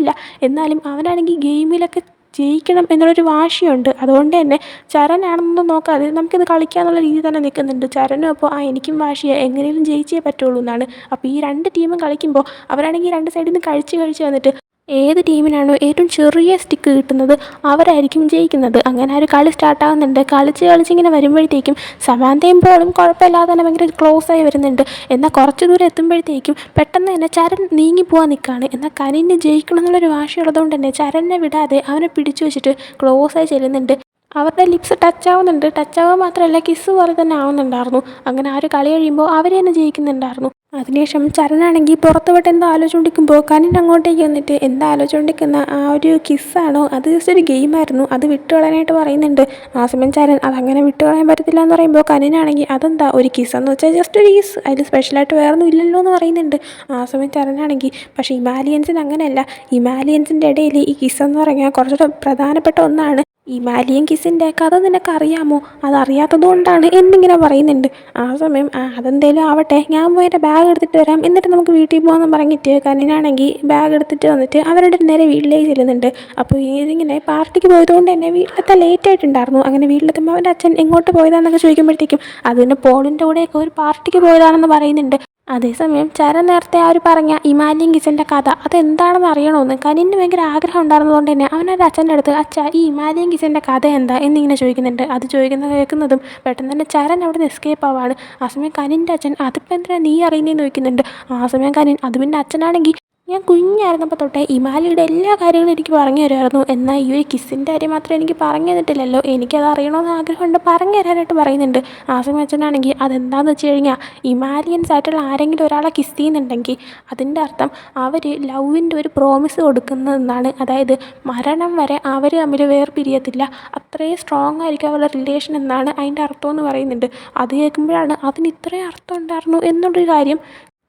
Speaker 1: എന്നാലും അവനാണെങ്കിൽ ഗെയിമിലൊക്കെ ജയിക്കണം എന്നുള്ളൊരു വാശിയുണ്ട്. അതുകൊണ്ട് തന്നെ ചരനാണെന്നൊന്നും നോക്കാതെ നമുക്കിത് കളിക്കാന്നുള്ള രീതി തന്നെ നിൽക്കുന്നുണ്ട്. ചരനും അപ്പോൾ എനിക്കും വാശിയാണ്, എങ്ങനെയും ജയിച്ചേ പറ്റുള്ളൂ എന്നാണ്. അപ്പോൾ ഈ രണ്ട് ടീമും കളിക്കുമ്പോൾ അവരാണെങ്കിൽ രണ്ട് സൈഡിൽ നിന്ന് കഴിച്ച് വന്നിട്ട് ഏത് ടീമിനാണോ ഏറ്റവും ചെറിയ സ്റ്റിക്ക് കിട്ടുന്നത് അവരായിരിക്കും ജയിക്കുന്നത്. അങ്ങനെ ആ ഒരു കളി സ്റ്റാർട്ടാകുന്നുണ്ട്. കളിച്ചിങ്ങനെ വരുമ്പോഴത്തേക്കും സമാന്തയും പോളും കുഴപ്പമില്ലാതെ തന്നെ ഭയങ്കര ക്ലോസായി വരുന്നുണ്ട്. എന്നാൽ കുറച്ച് ദൂരം എത്തുമ്പോഴത്തേക്കും പെട്ടെന്ന് തന്നെ ചരൺ നീങ്ങി പോകാൻ നിൽക്കുകയാണ്. എന്നാൽ കനിന് ജയിക്കണം എന്നുള്ളൊരു വാശിയുള്ളതുകൊണ്ട് തന്നെ ചരണിനെ വിടാതെ അവനെ പിടിച്ചു വെച്ചിട്ട് ക്ലോസായി ചെല്ലുന്നുണ്ട്. അവരുടെ ലിപ്സ് ടച്ച് ആവുന്നുണ്ട്. ടച്ച് ആവുക മാത്രമല്ല കിസ്സ് പോലെ തന്നെ ആവുന്നുണ്ടായിരുന്നു. അങ്ങനെ ആ ഒരു കളി കഴിയുമ്പോൾ അവർ തന്നെ ജയിക്കുന്നുണ്ടായിരുന്നു. അതിനുശേഷം ചരനാണെങ്കിൽ പുറത്ത് വിട്ട് എന്തോ ആലോചിച്ചുകൊണ്ടിരിക്കുമ്പോൾ കനിൻ അങ്ങോട്ടേക്ക് വന്നിട്ട് എന്താ ആലോചിച്ചുകൊണ്ടിരിക്കുന്ന ആ ഒരു കിസ്സാണോ, അത് ജസ്റ്റ് ഒരു ഗെയിമായിരുന്നു, അത് വിട്ടുകളയാനായിട്ട് പറയുന്നുണ്ട്. ആ സമയം ചരൻ അതങ്ങനെ വിട്ടുകളയാൻ പറ്റത്തില്ല എന്ന് പറയുമ്പോൾ കനിനാണെങ്കിൽ അതെന്താ ഒരു കിസ്സെന്ന് വെച്ചാൽ ജസ്റ്റ് ഒരു കിസ്, അതിൽ സ്പെഷ്യലായിട്ട് വേറൊന്നും ഇല്ലല്ലോ എന്ന് പറയുന്നുണ്ട്. ആ സമയം ചരനാണെങ്കിൽ പക്ഷേ ഹിമാലയൻസിന് അങ്ങനെയല്ല, ഹിമാലയൻസിൻ്റെ ഇടയിൽ ഈ കിസ്സെന്ന് പറഞ്ഞാൽ കുറച്ചുകൂടെ പ്രധാനപ്പെട്ട ഒന്നാണ്. ഹിമാലയൻ കിസ്സിൻ്റെ കഥ നിനക്കറിയാമോ, അതറിയാത്തത് കൊണ്ടാണ് എന്നിങ്ങനെ പറയുന്നുണ്ട്. ആ സമയം അതെന്തേലും ആവട്ടെ, ഞാൻ പോയി എൻ്റെ ബാഗ് എടുത്തിട്ട് വരാം, എന്നിട്ട് നമുക്ക് വീട്ടിൽ പോകാമെന്ന് പറഞ്ഞിട്ട് കനിനാണെങ്കിൽ ബാഗ് എടുത്തിട്ട് വന്നിട്ട് അവരുടെ നേരെ വീട്ടിലേക്ക് ചെല്ലുന്നുണ്ട്. അപ്പോൾ ഇതിങ്ങനെ പാർട്ടിക്ക് പോയതുകൊണ്ട് തന്നെ വീട്ടിലെത്താൻ ലേറ്റ് ആയിട്ടുണ്ടായിരുന്നു. അങ്ങനെ വീട്ടിലെത്തുമ്പോൾ അവൻ്റെ അച്ഛൻ എങ്ങോട്ട് പോയതാണെന്നൊക്കെ ചോദിക്കുമ്പോഴത്തേക്കും അതിന് പോളിൻ്റെ കൂടെയൊക്കെ ഒരു പാർട്ടിക്ക് പോയതാണെന്ന് പറയുന്നുണ്ട്. അതേസമയം ചരൺ നേരത്തെ ആ ഒരു പറഞ്ഞ ഹിമാലയൻ കിസിൻ്റെ കഥ അതെന്താണെന്ന് അറിയണമെന്ന് കനിന് ഭയങ്കര ആഗ്രഹം ഉണ്ടായിരുന്നതുകൊണ്ട് തന്നെ അവനൊരു അച്ഛൻ്റെ അടുത്ത് അച്ഛാ ഈ ഹിമാലയൻ കിസിൻ്റെ കഥ എന്താ എന്നിങ്ങനെ ചോദിക്കുന്നുണ്ട്. അത് കേൾക്കുന്നതും പെട്ടെന്ന് തന്നെ ചരൺ അവിടെ നിന്ന് എസ്കേപ്പ് ആവാണ്. ആ സമയം കനിൻ്റെ അച്ഛൻ അതിപ്പോൾ എന്തിനാ നീ അറിയുന്നതെന്ന് ചോദിക്കുന്നുണ്ട്. ആ സമയം കനിൻ അത് പിന്നെ അച്ഛനാണെങ്കിൽ ഞാൻ കുഞ്ഞായിരുന്നപ്പോൾ തൊട്ടേ ഹിമാലയയുടെ എല്ലാ കാര്യങ്ങളും എനിക്ക് പറഞ്ഞു തരുമായിരുന്നു. എന്നാൽ ഈ ഒരു കിസ്സിൻ്റെ കാര്യം മാത്രമേ എനിക്ക് പറഞ്ഞു തന്നിട്ടില്ലല്ലോ, എനിക്കത് അറിയണമെന്ന് ആഗ്രഹമുണ്ട്, പറഞ്ഞു തരാനായിട്ട് പറയുന്നുണ്ട്. ആ സമയം അച്ഛനാണെങ്കിൽ അതെന്താണെന്ന് വെച്ച് കഴിഞ്ഞാൽ ഹിമാലയൻസ് ആയിട്ടുള്ള ആരെങ്കിലും ഒരാളെ കിസ് ചെയ്യുന്നുണ്ടെങ്കിൽ അതിൻ്റെ അർത്ഥം അവർ ലവിൻ്റെ ഒരു പ്രോമിസ് കൊടുക്കുന്നതെന്നാണ്. അതായത് മരണം വരെ അവർ തമ്മിൽ വേർപിരിയത്തില്ല, അത്രയും സ്ട്രോങ് ആയിരിക്കും അവരുടെ റിലേഷൻ എന്നാണ് അതിൻ്റെ അർത്ഥം എന്ന് പറയുന്നുണ്ട്. അത് കേൾക്കുമ്പോഴാണ് അതിന് ഇത്രയും അർത്ഥം ഉണ്ടായിരുന്നു എന്നുള്ളൊരു കാര്യം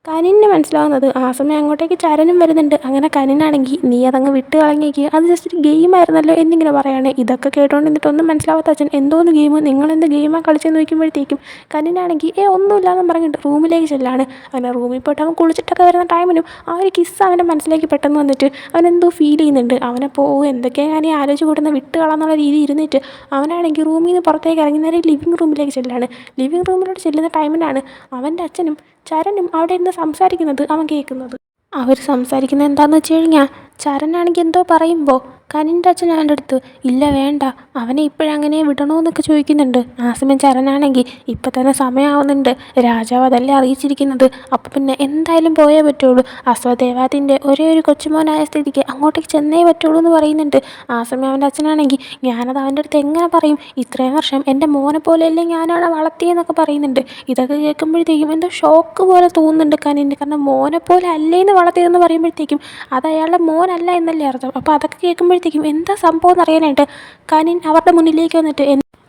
Speaker 1: കനിന് മനസ്സിലാവുന്നത്. ആ സമയം അങ്ങോട്ടേക്ക് ചരനും വരുന്നുണ്ട്. അങ്ങനെ കനിനാണെങ്കിൽ നീ അതങ്ങ് വിട്ട് കളഞ്ഞേക്ക്, അത് ജസ്റ്റ് ഒരു ഗെയിമായിരുന്നല്ലോ എന്നിങ്ങനെ പറയാണ്. ഇതൊക്കെ കേട്ടോണ്ട് എന്നിട്ടൊന്നും മനസ്സിലാവാത്ത അച്ഛൻ എന്തോന്ന് ഗെയിം, നിങ്ങളെന്ത് ഗെയിമാണ് കളിച്ചെന്ന് ചോദിക്കുമ്പോഴത്തേക്കും കനിനാണെങ്കിൽ ഒന്നുമില്ലാന്നും പറഞ്ഞിട്ട് റൂമിലേക്ക് ചെല്ലാണ്. അങ്ങനെ റൂമിൽ പോയിട്ട് അവൻ കുളിച്ചിട്ടൊക്കെ വരുന്ന ടൈമിനും ആ ഒരു കിസ്സ് അവൻ്റെ മനസ്സിലേക്ക് പെട്ടെന്ന് വന്നിട്ട് അവനെന്തോ ഫീൽ ചെയ്യുന്നുണ്ട്. അവനപ്പോൾ എന്തൊക്കെയാണ് ഞാൻ ഈ ആലോചിച്ച് കൂട്ടുന്ന വിട്ട് കളന്നുള്ള രീതി ഇരുന്നിട്ട് അവനാണെങ്കിൽ റൂമിൽ നിന്ന് പുറത്തേക്ക് ഇറങ്ങി നേരെ ലിവിങ് റൂമിലേക്ക് ചെല്ലാണ്. ലിവിങ് റൂമിലോട്ട് ചെല്ലുന്ന ടൈമിനാണ് അവൻ്റെ അച്ഛനും ചരനും അവിടെ ഇരുന്ന് സംസാരിക്കുന്നത് അവൻ കേൾക്കുന്നത്. അവർ സംസാരിക്കുന്നത് എന്താണെന്ന് വെച്ച് കഴിഞ്ഞാൽ ചരനാണെങ്കിൽ എന്തോ പറയുമ്പോൾ കനിൻ്റെ അച്ഛൻ അവൻ്റെ അടുത്ത് ഇല്ല വേണ്ട, അവനെ ഇപ്പോഴങ്ങനെ വിടണമെന്നൊക്കെ ചോദിക്കുന്നുണ്ട്. ആ സമയം ചരനാണെങ്കിൽ ഇപ്പം തന്നെ സമയമാവുന്നുണ്ട്, രാജാവ് അതല്ലേ അറിയിച്ചിരിക്കുന്നത്, അപ്പം പിന്നെ എന്തായാലും പോയേ പറ്റുള്ളൂ, അശ്വദേവാത്തിൻ്റെ ഒരേ ഒരു കൊച്ചുമോനായ സ്ഥിതിക്ക് അങ്ങോട്ടേക്ക് ചെന്നേ പറ്റുള്ളൂ എന്ന് പറയുന്നുണ്ട്. ആ സമയം അവൻ്റെ അച്ഛനാണെങ്കിൽ ഞാനത് അവൻ്റെ അടുത്ത് എങ്ങനെ പറയും, ഇത്രയും വർഷം എൻ്റെ മോനെ പോലെയല്ലേ ഞാനാണ് വളർത്തിയെന്നൊക്കെ പറയുന്നുണ്ട്. ഇതൊക്കെ കേൾക്കുമ്പോഴത്തേക്കും എന്തോ ഷോക്ക് പോലെ തോന്നുന്നുണ്ട് കനിന്. കാരണം മോനെ പോലെ അല്ലേന്ന് വളർത്തിയതെന്ന് പറയുമ്പോഴത്തേക്കും അത് അയാളുടെ മോനല്ല എന്നല്ലേ അർത്ഥം. അപ്പോൾ അതൊക്കെ കേൾക്കുമ്പോഴത്തേക്കും എന്താ സംഭവം എന്നറിയാനായിട്ട് കനിൻ അവരുടെ മുന്നിലേക്ക് വന്നിട്ട്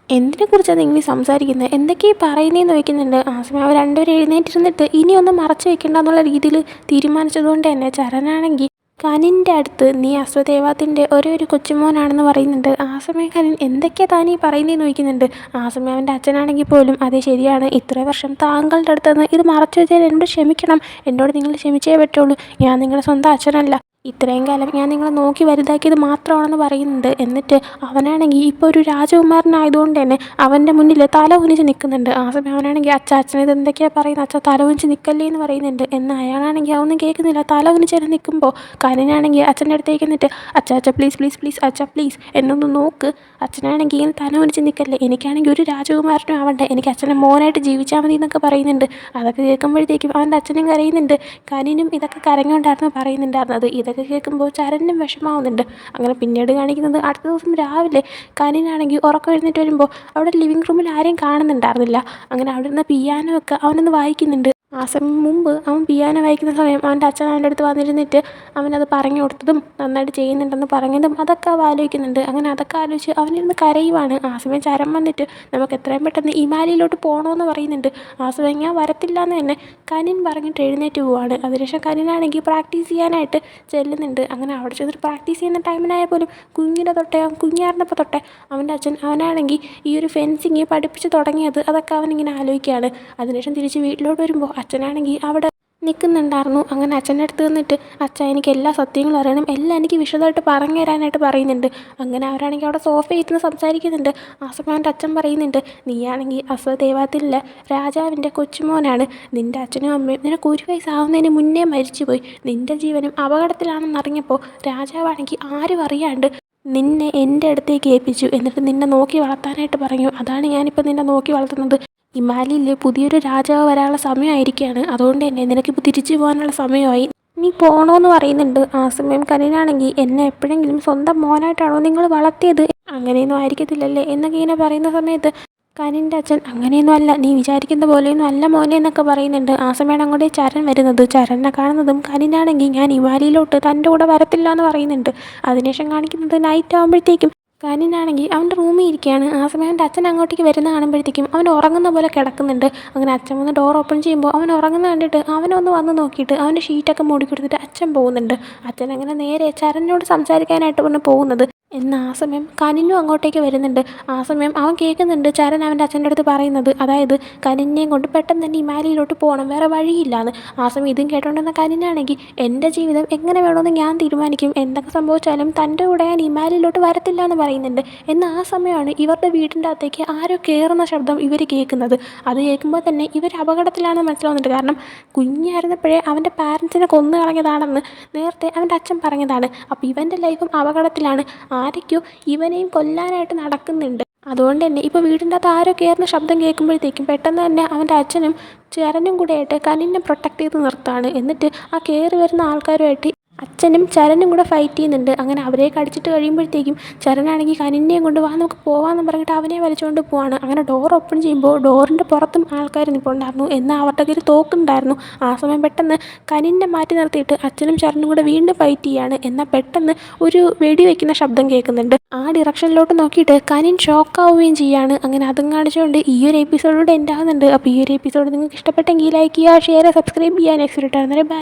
Speaker 1: എന്തിനെക്കുറിച്ചാണ് നിങ്ങൾ സംസാരിക്കുന്നത്, എന്തൊക്കെയാണ് പറയുന്നതെന്ന് ചോദിക്കുന്നുണ്ട്. ആ സമയം അവർ രണ്ടുപേരും എഴുന്നേറ്റിരുന്നിട്ട് ഇനിയൊന്നും മറച്ചു വെക്കേണ്ട എന്നുള്ള രീതിയിൽ തീരുമാനിച്ചതുകൊണ്ട് തന്നെ ചരനാണെങ്കിൽ കനിൻ്റെ അടുത്ത് നീ അശ്വദേവാത്തിൻ്റെ ഒരേ ഒരു കൊച്ചുമോനാണെന്ന് പറയുന്നുണ്ട്. ആ സമയം കനിൻ എന്തൊക്കെയാണ് താനീ പറയുന്നതെന്ന് ചോദിക്കുന്നുണ്ട്. ആ സമയം അവൻ്റെ അച്ഛനാണെങ്കിൽ പോലും അതെ ശരിയാണ്, ഇത്രയും വർഷം താങ്കളുടെ അടുത്തുനിന്ന് ഇത് മറച്ചു വെച്ചാൽ എന്നോട് ക്ഷമിക്കണം, എന്നോട് നിങ്ങൾ ക്ഷമിച്ചേ പറ്റുള്ളൂ, ഞാൻ നിങ്ങളുടെ സ്വന്തം അച്ഛനല്ല, ഇത്രയും കാലം ഞാൻ നിങ്ങളെ നോക്കി വലുതാക്കിയത് മാത്രമാണെന്ന് പറയുന്നുണ്ട്. എന്നിട്ട് അവനാണെങ്കിൽ ഇപ്പോൾ ഒരു രാജകുമാരനായതുകൊണ്ട് തന്നെ അവൻ്റെ മുന്നിൽ തല കുനിച്ച് നിൽക്കുന്നുണ്ട്. ആ സമയം അവനാണെങ്കിൽ അച്ഛനത് എന്തൊക്കെയാണ് പറയുന്നത്, അച്ഛൻ തല കുനിച്ച് നിൽക്കല്ലേ എന്ന് പറയുന്നുണ്ട്. എന്നാൽ അയാളാണെങ്കിൽ അതൊന്നും കേൾക്കുന്നില്ല. തല കുനിച്ച് തന്നെ നിൽക്കുമ്പോൾ കനിനാണെങ്കിൽ അച്ഛൻ്റെ അടുത്തേക്ക് എന്നിട്ട് അച്ഛ പ്ലീസ് പ്ലീസ് പ്ലീസ് അച്ഛ പ്ലീസ് എന്നൊന്ന് നോക്ക്, അച്ഛനാണെങ്കിൽ ഇങ്ങനെ തല കുനിച്ച് നിൽക്കല്ലേ, എനിക്കാണെങ്കിൽ ഒരു രാജകുമാരനും ആവണ്ടേ, എനിക്ക് അച്ഛൻ്റെ മോനായിട്ട് ജീവിച്ചാൽ മതി എന്നൊക്കെ പറയുന്നുണ്ട്. അതൊക്കെ കേൾക്കുമ്പോഴത്തേക്കും അവൻ്റെ അച്ഛനും കരയുന്നുണ്ട്. കനിനും ഇതൊക്കെ കരഞ്ഞുകൊണ്ടായിരുന്നു പറയുന്നുണ്ടായിരുന്നത്. ഇതൊക്കെ കേൾക്കുമ്പോൾ ചരണിനും വിഷമാവുന്നുണ്ട്. അങ്ങനെ പിന്നീട് കാണിക്കുന്നത് അടുത്ത ദിവസം രാവിലെ കനിനാണെങ്കിൽ ഉറക്കം എഴുന്നേറ്റ് വരുമ്പോൾ അവിടെ ലിവിങ് റൂമിൽ ആരെയും കാണുന്നുണ്ടായിരുന്നില്ല. അങ്ങനെ അവിടെ നിന്ന് പിയാനോ ഒക്കെ അവനൊന്ന് വായിക്കുന്നുണ്ട്. ആ സമയം മുമ്പ് അവൻ പിയാനോ വായിക്കുന്ന സമയം അവൻ്റെ അച്ഛൻ അവൻ്റെ അടുത്ത് വന്നിരുന്നിട്ട് അവനത് പറഞ്ഞു കൊടുത്തതും നന്നായിട്ട് ചെയ്യുന്നുണ്ടെന്ന് പറഞ്ഞതും അതൊക്കെ അവൻ ആലോചിക്കുന്നുണ്ട്. അങ്ങനെ അതൊക്കെ ആലോചിച്ച് അവനിരുന്ന് കരയുവാണ്. ആ സമയം ചരം വന്നിട്ട് നമുക്ക് എത്രയും പെട്ടെന്ന് ഹിമാലയയിലോട്ട് പോകണമെന്ന് പറയുന്നുണ്ട്. ആ സമയം ഞാൻ വരത്തില്ല എന്ന് തന്നെ കനിൻ പറഞ്ഞിട്ട് എഴുന്നേറ്റ് പോവാണ്. അതിനുശേഷം കനിനാണെങ്കിൽ പ്രാക്ടീസ് ചെയ്യാനായിട്ട് ചെല്ലുന്നുണ്ട്. അങ്ങനെ അവിടെ ചെന്നിട്ട് പ്രാക്ടീസ് ചെയ്യുന്ന ടൈമിനായാൽ പോലും കുഞ്ഞായിരുന്നപ്പോൾ തൊട്ടേ അവൻ്റെ അച്ഛൻ അവനാണെങ്കിൽ ഈ ഒരു ഫെൻസിങ് പഠിപ്പിച്ച് തുടങ്ങിയത് അതൊക്കെ അവനിങ്ങനെ ആലോചിക്കുകയാണ്. അതിനുശേഷം തിരിച്ച് വീട്ടിലോട്ട് വരുമ്പോൾ അച്ഛനാണെങ്കിൽ അവിടെ നിൽക്കുന്നുണ്ടായിരുന്നു. അങ്ങനെ അച്ഛൻ്റെ അടുത്ത് നിന്നിട്ട് അച്ഛാ എനിക്ക് എല്ലാ സത്യങ്ങളും അറിയണം, എല്ലാം എനിക്ക് വിശദമായിട്ട് പറഞ്ഞു തരാനായിട്ട് പറയുന്നുണ്ട്. അങ്ങനെ അവരാണെങ്കിൽ അവിടെ സോഫയിൽ ഇരുന്ന് സംസാരിക്കുന്നുണ്ട്. ആ സമയം എൻ്റെ അച്ഛൻ പറയുന്നുണ്ട്, നീയാണെങ്കിൽ അസുഖദേവാത്തിലെ രാജാവിൻ്റെ കൊച്ചുമോനാണ്. നിൻ്റെ അച്ഛനും അമ്മയും നിനക്ക് 1 വയസ്സാവുന്നതിന് മുന്നേ മരിച്ചുപോയി. നിൻ്റെ ജീവനും അപകടത്തിലാണെന്നറിഞ്ഞപ്പോൾ രാജാവാണെങ്കിൽ ആരും അറിയാണ്ട് നിന്നെ എൻ്റെ അടുത്തേക്ക് ഏൽപ്പിച്ചു. എന്നിട്ട് നിന്നെ നോക്കി വളർത്താനായിട്ട് പറഞ്ഞു. അതാണ് ഞാനിപ്പോൾ നിന്നെ നോക്കി വളർത്തുന്നത്. ഹിമാലയയിൽ പുതിയൊരു രാജാവ് വരാനുള്ള സമയമായിരിക്കുകയാണ്. അതുകൊണ്ട് തന്നെ നിനക്കിപ്പോൾ തിരിച്ചു പോകാനുള്ള സമയമായി, നീ പോകണമെന്ന് പറയുന്നുണ്ട്. ആ സമയം കനിനാണെങ്കിൽ എന്നെ എപ്പോഴെങ്കിലും സ്വന്തം മോനായിട്ടാണോ നിങ്ങൾ വളർത്തിയത്, അങ്ങനെയൊന്നും ആയിരിക്കത്തില്ലല്ലേ എന്നൊക്കെ ഇങ്ങനെ പറയുന്ന സമയത്ത് കനിൻ്റെ അച്ഛൻ അങ്ങനെയൊന്നും അല്ല, നീ വിചാരിക്കുന്ന പോലെയൊന്നും അല്ല മോനെ എന്നൊക്കെ പറയുന്നുണ്ട്. ആ സമയമാണ് അങ്ങോട്ടേ ചരൺ വരുന്നത്. ചരണിനെ കാണുന്നതും കനിനാണെങ്കിൽ ഞാൻ ഹിമാലയയിലോട്ട് തൻ്റെ കൂടെ വരത്തില്ല എന്ന് പറയുന്നുണ്ട്. അതിനുശേഷം കാണിക്കുന്നത് നൈറ്റ് ആകുമ്പോഴത്തേക്കും കനിനാണെങ്കിൽ അവൻ്റെ റൂമിൽ ഇരിക്കുകയാണ്. ആ സമയം അവൻ്റെ അച്ഛൻ അങ്ങോട്ടേക്ക് വരുന്ന കാണുമ്പോഴത്തേക്കും അവൻ ഉറങ്ങുന്ന പോലെ കിടക്കുന്നുണ്ട്. അങ്ങനെ അച്ഛൻ വന്ന് ഡോർ ഓപ്പൺ ചെയ്യുമ്പോൾ അവൻ ഉറങ്ങുന്ന കണ്ടിട്ട് അവനൊന്ന് വന്ന് നോക്കിയിട്ട് അവൻ്റെ ഷീറ്റൊക്കെ മൂടി കൊടുത്തിട്ട് അച്ഛൻ പോകുന്നുണ്ട്. അച്ഛൻ അങ്ങനെ നേരെ ചരണിനോട് സംസാരിക്കാനായിട്ട് പറഞ്ഞ് പോകുന്നത്. എന്നാൽ ആ സമയം കനിനും അങ്ങോട്ടേക്ക് വരുന്നുണ്ട്. ആ സമയം അവൻ കേൾക്കുന്നുണ്ട് ചരൺ അവൻ്റെ അച്ഛൻ്റെ അടുത്ത് പറയുന്നത്, അതായത് കനിനെയും കൊണ്ട് പെട്ടെന്ന് തന്നെ ഹിമാലയയിലോട്ട് പോകണം, വേറെ വഴിയില്ലാന്ന്. ആ സമയം ഇതും കേട്ടോണ്ടെന്ന കനിനാണെങ്കിൽ എൻ്റെ ജീവിതം എങ്ങനെ വേണമെന്ന് ഞാൻ തീരുമാനിക്കും, എന്തൊക്കെ സംഭവിച്ചാലും തൻ്റെ കൂടെ ഞാൻ ഹിമാലയയിലോട്ട് വരത്തില്ല എന്ന് പറയുന്നുണ്ട്. എന്നാൽ ആ സമയമാണ് ഇവരുടെ വീടിൻ്റെ അകത്തേക്ക് ആരോ കയറുന്ന ശബ്ദം ഇവർ കേൾക്കുന്നത്. അത് കേൾക്കുമ്പോൾ തന്നെ ഇവർ അപകടത്തിലാണെന്ന് മനസ്സിലാവുന്നുണ്ട്. കാരണം കുഞ്ഞായിരുന്നപ്പോഴേ അവൻ്റെ പാരൻസിനെ കൊന്നു കളഞ്ഞതാണെന്ന് നേരത്തെ അവൻ്റെ അച്ഛൻ പറഞ്ഞതാണ്. അപ്പോൾ ഇവൻ്റെ ലൈഫും അപകടത്തിലാണ്. ആരൊക്കെയോ ഇവനെയും കൊല്ലാനായിട്ട് നടക്കുന്നുണ്ട്. അതുകൊണ്ട് തന്നെ ഇപ്പോൾ വീടിൻ്റെ അകത്ത് ആരോ കയറുന്ന ശബ്ദം കേൾക്കുമ്പോഴത്തേക്കും പെട്ടെന്ന് തന്നെ അവൻ്റെ അച്ഛനും ചരനും കൂടെ ആയിട്ട് കനിനെ പ്രൊട്ടക്റ്റ് ചെയ്ത് നിർത്താണ്. എന്നിട്ട് ആ കയറി വരുന്ന ആൾക്കാരുമായിട്ട് അച്ഛനും ചരനും കൂടെ ഫൈറ്റ് ചെയ്യുന്നുണ്ട്. അങ്ങനെ അവരെ കടിച്ചിട്ട് കഴിയുമ്പോഴത്തേക്കും ചരനാണെങ്കിൽ കനിനെയും കൊണ്ട് വാ നമുക്ക് പോകാമെന്ന് പറഞ്ഞിട്ട് അവനെ വലിച്ചുകൊണ്ട് പോവാണ്. അങ്ങനെ ഡോർ ഓപ്പൺ ചെയ്യുമ്പോൾ ഡോറിൻ്റെ പുറത്തും ആൾക്കാർ നിൽപ്പുണ്ടായിരുന്നു. എന്നാൽ അവരുടെ കയ്യിൽ തോക്കുണ്ടായിരുന്നു. ആ സമയം പെട്ടെന്ന് കനിനെ മാറ്റി നിർത്തിയിട്ട് അച്ഛനും ചരനും കൂടെ വീണ്ടും ഫൈറ്റ് ചെയ്യാണ്. എന്നാൽ പെട്ടെന്ന് ഒരു വെടി വയ്ക്കുന്ന ശബ്ദം കേൾക്കുന്നുണ്ട്. ആ ഡിറക്ഷനിലോട്ട് നോക്കിയിട്ട് കനിൻ ഷോക്കാവുകയും ചെയ്യാണ്. അങ്ങനെ അതും കാണിച്ചുകൊണ്ട് ഈ ഒരു എപ്പിസോഡിലൂടെ എൻ്റെ ആകുന്നുണ്ട്. അപ്പോൾ ഈ ഒരു എപ്പിസോഡ് നിങ്ങൾക്ക് ഇഷ്ടപ്പെട്ടെങ്കിൽ ലൈക്ക് ചെയ്യുക, ഷെയർ, സബ്സ്ക്രൈബ് ചെയ്യുക. നെക്സ്റ്റ് റിട്ടേൺ വരെ ബൈ.